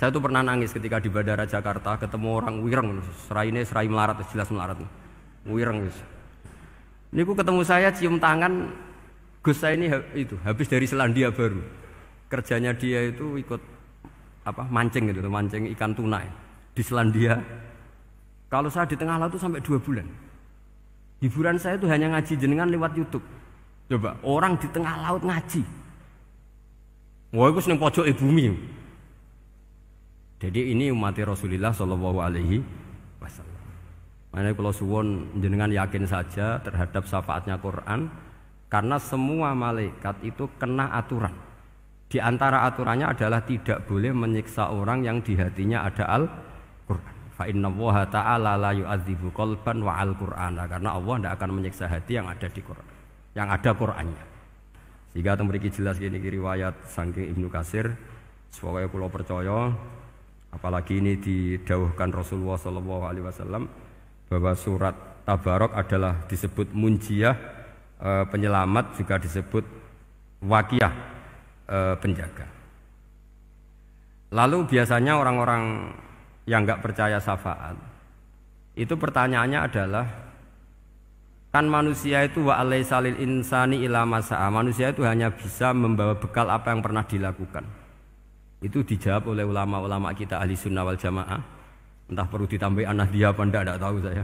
Saya tuh pernah nangis ketika di Bandara Jakarta ketemu orang wireng, serai melarat, jelas melarat. Wireng wis. Niku ketemu saya cium tangan, Gus saya ini itu habis dari Selandia Baru. Kerjanya dia itu ikut mancing gitu, mancing ikan tuna di Selandia. Kalau saya di tengah laut itu sampai 2 bulan. Hiburan saya itu hanya ngaji jenengan lewat YouTube. Coba orang di tengah laut ngaji. Wah, itu seneng pojok bumi. Jadi ini umat Rasulullah Shallallahu Alaihi Wasallam. Makanya kalau suwon jenengan yakin saja terhadap syafaatnya Quran, karena semua malaikat itu kena aturan. Di antara aturannya adalah tidak boleh menyiksa orang yang di hatinya ada Al-Quran. Fa inna Allaha ta'ala la yu'adzibu qalban wa al-Qur'ana, karena Allah tidak akan menyiksa hati yang ada di Quran, yang ada Qurannya. Sehingga memiliki jelas gini riwayat saking Ibnu Katsir, supaya kula percaya. Apalagi ini didawuhkan Rasulullah SAW bahwa surat Tabarok adalah disebut munjiyah, penyelamat, juga disebut wakiyah, penjaga. Lalu biasanya orang-orang yang enggak percaya syafaat itu pertanyaannya adalah, kan manusia itu wa alaisalil insani ila masa'a, manusia itu hanya bisa membawa bekal apa yang pernah dilakukan. Itu dijawab oleh ulama-ulama kita ahli sunnah wal jamaah. Entah perlu ditambah An-Nahdliyah apa enggak tahu saya.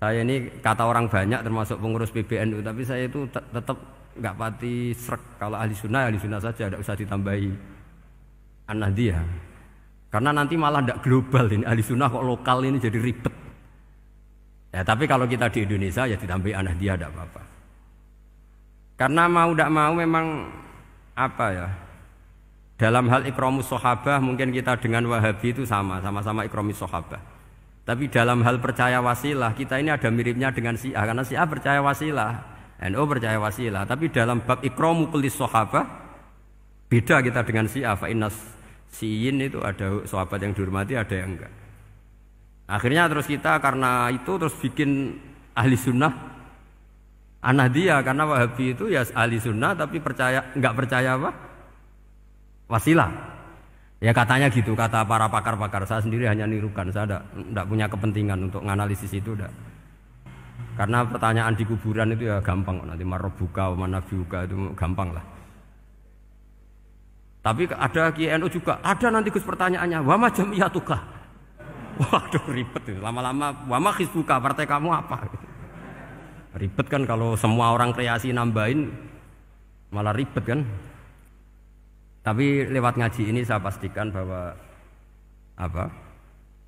Saya ini kata orang banyak termasuk pengurus PBNU, tapi saya itu tetap enggak pati srek. Kalau ahli sunnah saja, enggak usah ditambahi An-Nahdliyah. Karena nanti malah enggak global ini, ahli sunnah kok lokal ini jadi ribet. Ya, tapi kalau kita di Indonesia ya ditambahi An-Nahdliyah enggak apa-apa. Karena mau enggak mau memang dalam hal ikramus sahabah mungkin kita dengan Wahabi itu sama-sama ikramus sahabah. Tapi dalam hal percaya wasilah kita ini ada miripnya dengan Syiah, karena Syiah percaya wasilah, NU percaya wasilah. Tapi dalam bab ikramu kulli sahabah beda kita dengan Syiah. Fa innas Syiin itu ada sahabat yang dihormati, ada yang enggak. Akhirnya terus kita karena itu terus bikin ahli sunnah An-Nahdliyah, karena Wahabi itu ya ahli sunnah tapi enggak percaya wasilah. Ya katanya gitu, kata para pakar-pakar. Saya sendiri hanya nirukan, saya tidak punya kepentingan untuk menganalisis itu. Karena pertanyaan di kuburan itu ya gampang, nanti marobuka, manabiuka itu gampang lah. Tapi ada KNU juga, ada nanti Gus pertanyaannya, wama jamiyatuka. Waduh ribet itu, lama-lama wama hizbuka, partai kamu apa? Ribet kan kalau semua orang kreasi nambahin, malah ribet kan. Tapi lewat ngaji ini saya pastikan bahwa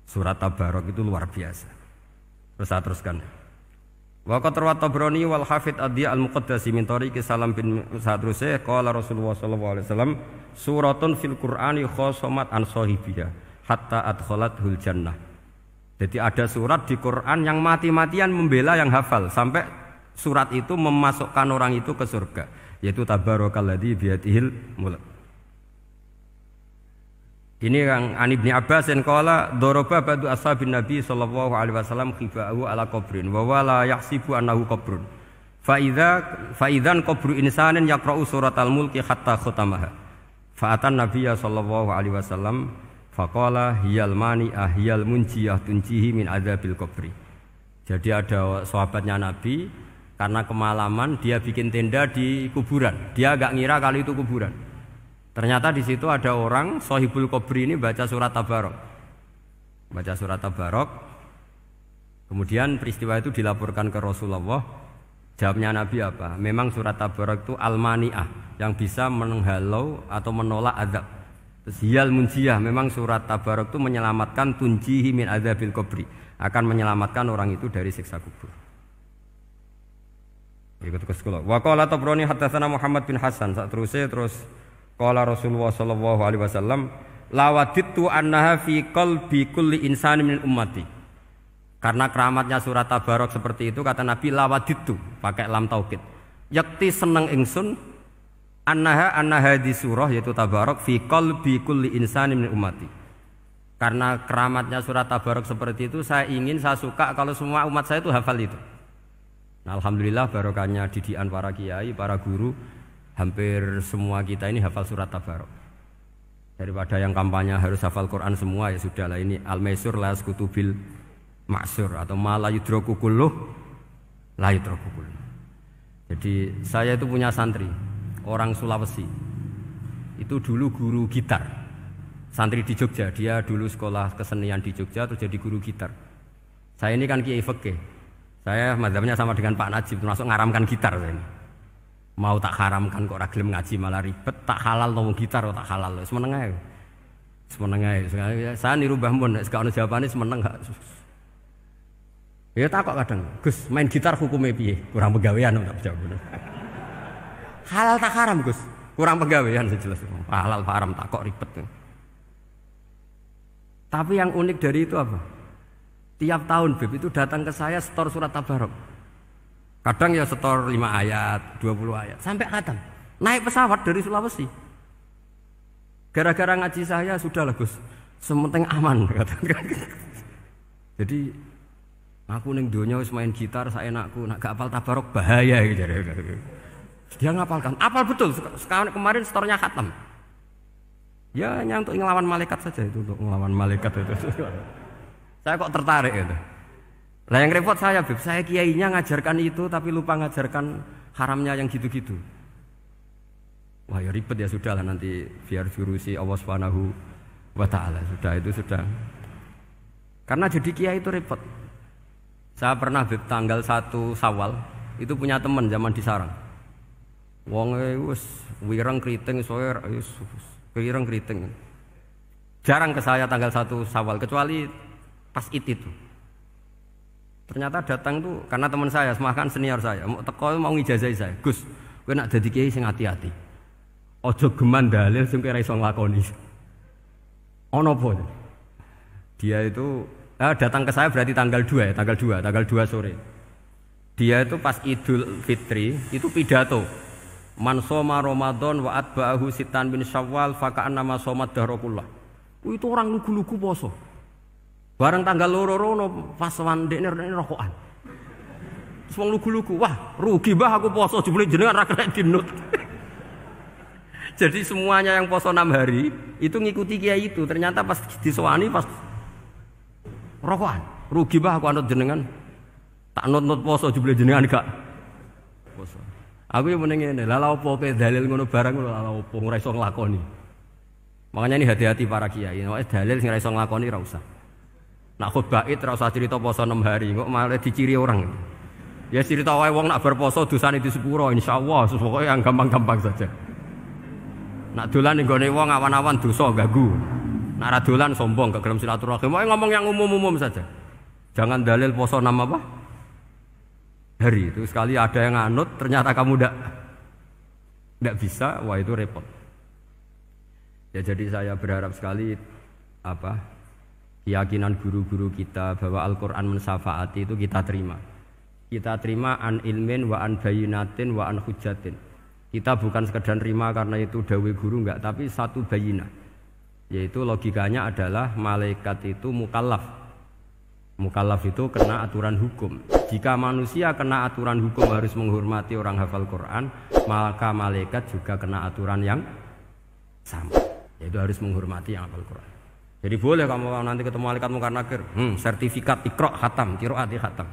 surat Tabarok itu luar biasa. Terus saya teruskan. Wa qad rawat Tabrani wal Hafidz Ad-Diya al-Muqaddasi min tariqi Salam bin Sadrusih qala Rasulullah sallallahu alaihi wasallam suratun fil Qur'ani khosomat an sahibiha hatta adkhalathul jannah. Jadi ada surat di Quran yang mati-matian membela yang hafal sampai surat itu memasukkan orang itu ke surga, yaitu Tabarakalladzi biyadihil mulk. Ini yang An Ibni Abbas yang qala daraba ba'du ashabin Nabi sallallahu alaihi wasallam khifa'ahu ala qabrin wa wala yahsibu annahu qabrun. Fa idzan qabru insanin yaqra'u suratal mulki hatta khatamaha. Fa atan Nabiyya sallallahu alaihi wasallam faqala hiyal mani'ah hiyal munjiyah tunjihi min adzabil qabri. Jadi ada sahabatnya Nabi, karena kemalaman dia bikin tenda di kuburan. Dia enggak ngira kalau itu kuburan. Ternyata di situ ada orang Sohibul Qabri ini baca surat Tabarok. Baca surat Tabarok. Kemudian peristiwa itu dilaporkan ke Rasulullah. Jawabnya Nabi apa? Memang surat Tabarok itu al-mani'ah, yang bisa menghalau atau menolak azab. Terus hiyal munjiyah, memang surat Tabarok itu menyelamatkan tunjihi min adzabil qabri, akan menyelamatkan orang itu dari siksa kubur. Ikut ke sekolah. Wa qala Tabrani haddatsana Muhammad bin Hasan. Terus qala Rasulullah sallallahu alaihi wasallam lawadittu annaha fi qalbi kulli insani min ummati. Karena keramatnya surat Tabarok seperti itu, kata Nabi lawadittu pakai lam taukid. Yakti seneng ingsun annaha di surah yaitu Tabarok fi qalbi kulli insani min ummati. Karena keramatnya surat Tabarok seperti itu, saya suka kalau semua umat saya itu hafal itu. Nah, alhamdulillah barokahnya didikan para kiai, para guru, hampir semua kita ini hafal surat Tabarok. Daripada yang kampanye harus hafal Quran semua, ya sudahlah, ini al-maisur la yasqutu bil maksur, atau ma la yudraku kulluh la yudraku kulluh. Jadi saya itu punya santri orang Sulawesi. Itu dulu guru gitar. Santri di Jogja, dia dulu sekolah kesenian di Jogja terus jadi guru gitar. Saya ini kan kiai fikih. Saya mazhabnya sama dengan Pak Najib, termasuk ngaramkan gitar saya ini. Mau tak haramkan kok ora gelem ngaji malah ribet, tak halal ngomong gitar kok tak halal. Semeneng ae. Semeneng ae. Saya niru Mbah Mun, nek gak ono jawabane semeneng gak. Ya takok kadang, Gus, main gitar hukumnya piye? Kurang pegawean tak jawab. Halal tak haram, Gus? Kurang pegawean sejelas. Halal haram tak kok ribet. Tapi yang unik dari itu apa? Tiap tahun Bib itu datang ke saya setor surat Tabarok. Kadang ya setor 5 ayat, 20 ayat, sampai khatam. Naik pesawat dari Sulawesi. Gara-gara ngaji saya, sudahlah Gus, sementing aman. Jadi, aku ning donya wis main gitar saenakku, nak gak apal Tabarok bahaya gitu. Dia ngapalkan, apal betul. Sekarang kemarin setornya khatam. Ya hanya untuk ngelawan malaikat saja itu, untuk ngelawan malaikat itu. Saya kok tertarik gitu. Lah yang repot saya, Beb, saya kiainya ngajarkan itu tapi lupa ngajarkan haramnya yang gitu-gitu. Wah ya ribet ya, sudahlah nanti biar diurusi Allah Subhanahu wa taala. Sudah itu sudah. Karena jadi kiai itu repot. Saya pernah Beb tanggal 1 Syawal itu punya teman zaman di Sarang. Wonge wis wireng kriting soer wis wireng kriting. Jarang ke saya tanggal 1 Syawal kecuali pas itu. Ternyata datang tuh karena teman saya, semakan senior saya, mau teko mau ngijazahi saya. Gus, kowe nak dadi kiai sing hati-hati. Aja geman dalil sing ora iso nglakoni. Ono apa? Dia itu datang ke saya berarti tanggal 2 ya, tanggal 2 sore. Dia itu pas Idul Fitri itu pidato. Man shoma Ramadan wa atba'ahu sitan bin Syawal fa ka'annama shoma dahrakullah. Itu orang lugu-lugu poso. Bareng tanggal loro pas wandekne rokokan. Terus wong lugu-lugu, wah rugi mbah aku poso jebule jenengan ra kena dinut. Jadi semuanya yang poso 6 hari itu ngikuti kiai itu. Ternyata pas disowani pas rokokan, rugi mbah aku anut jenengan. Tak nut-nut poso jebule jenengan gak poso. Aku yo meneng ngene, lha opo kowe dalil ngono barang lho, lha opo ora iso nglakoni. Makanya ini hati-hati para kiai, nek dalil sing ora iso nglakoni ora usah. Nak khutbah id ora usah cerita poso 6 hari, kok malah diciri orang. Ya cerita wae wong nak berposo dosane di sepuro insyaallah, pokoke yang gampang-gampang saja. Nak dolan ning gone wong awan-awan dosa ganggu. Nak ra dolan sombong gak gelem silaturahim, wae ngomong yang umum-umum saja. Jangan dalil poso 6 apa? Hari itu sekali ada yang nganut ternyata kamu ndak bisa, wah itu repot. Ya jadi saya berharap sekali keyakinan guru-guru kita bahwa Al-Quran mensyafaati itu kita terima. Kita terima an ilmin wa an bayinatin wa an hujatin. Kita bukan sekedar terima karena itu dawai guru enggak, tapi satu bayinah. Yaitu logikanya adalah malaikat itu mukallaf. Mukallaf itu kena aturan hukum. Jika manusia kena aturan hukum harus menghormati orang hafal Quran, maka malaikat juga kena aturan yang sama. Yaitu harus menghormati yang hafal Quran. Jadi boleh kamu nanti ketemu malaikat mungkar nakir, sertifikat Iqra khatam, qiraati khatam.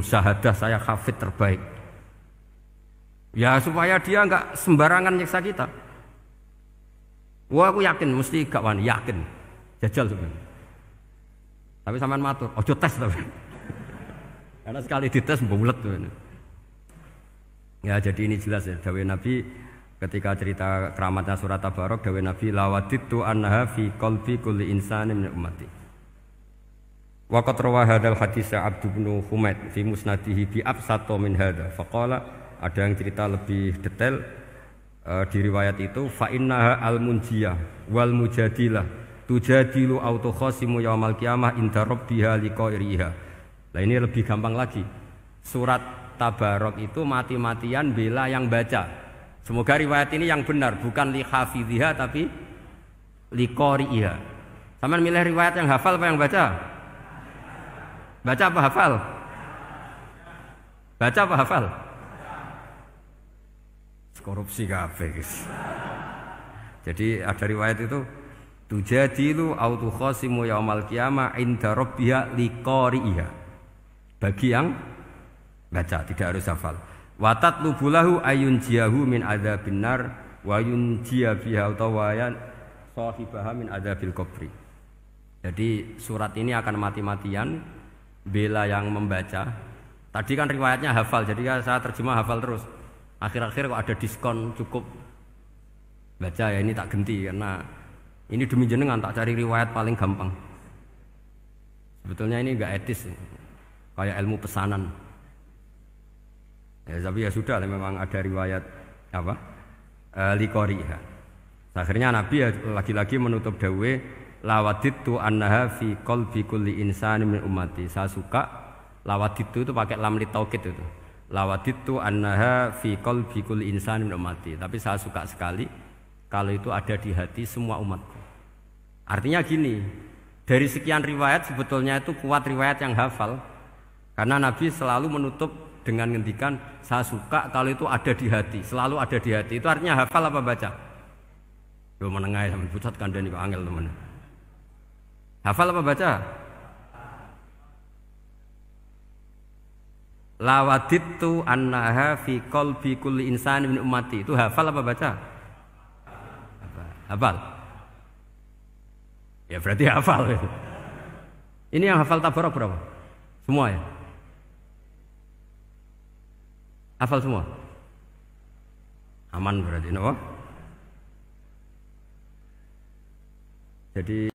Syahadah saya hafid terbaik. Ya supaya dia enggak sembarangan nyiksa kita. Wah aku yakin mesti gak wani, yakin. Jajal sebenarnya. Tapi sampean matur, ojo tes tapi. Karena sekali dites bulet tuh. Ya jadi ini jelas ya, dawuh Nabi ketika cerita keramatnya surat Tabarok, dawuh Nabi lawaditu annaha fi qalbi kulli insanin min ummati. Wa qad rawa hadzal hadits Abdu bin Humaid fi musnadihi bi absato min hadza. Faqala ada yang cerita lebih detail di riwayat itu fa innaha al-munjiyah wal mujadilah tujadilu auto khasimu yaumal qiyamah inda rabbiha liqairiha. Nah ini lebih gampang lagi. Surat Tabarok itu mati-matian bela yang baca. Semoga riwayat ini yang benar, bukan li hafidhiha tapi li qari'iha. Sampeyan milih riwayat yang hafal apa yang baca? Baca apa hafal? Baca apa hafal? Korupsi kabeh, guys. Jadi ada riwayat itu tujadilu au tukhasimu yaumal qiyamah inda rabbiha liqari'iha. Bagi yang baca tidak harus hafal. Wa tatlubu lahu ayunjiyahu min adzabin nar wa yunjiya biha utawayan sahibaha min adzabil qabri. Jadi surat ini akan mati-matian bela yang membaca. Tadi kan riwayatnya hafal, jadi saya terjemah hafal terus. Akhir-akhir kok ada diskon cukup baca ya, ini tak ganti karena ini demi jenengan tak cari riwayat paling gampang. Sebetulnya ini enggak etis, kayak ilmu pesanan. Ya tapi ya sudah, memang ada riwayat apa? Liqariha. Akhirnya Nabi ya lagi-lagi menutup dawe lawaditu annaha fi qalbi kulli insani min ummati. Saya suka lawaditu itu pakai lam li taukid itu. Lawaditu annaha fi qalbi kulli insani min ummati. Tapi saya suka sekali kalau itu ada di hati semua umatku. Artinya gini, dari sekian riwayat sebetulnya itu kuat riwayat yang hafal. Karena Nabi selalu menutup dengan ngendikan saya suka kalau itu ada di hati, selalu ada di hati. Itu artinya hafal apa baca? Loh menengah sampai pusat kandani kok angel teman. Hafal apa baca? Lawaditu annaha fi qalbi kulli insani min ummati. Itu hafal apa baca? Hafal. Ya berarti hafal. Ini yang hafal tabarok berapa? Semua ya? Hafal semua? Aman berarti, no? Jadi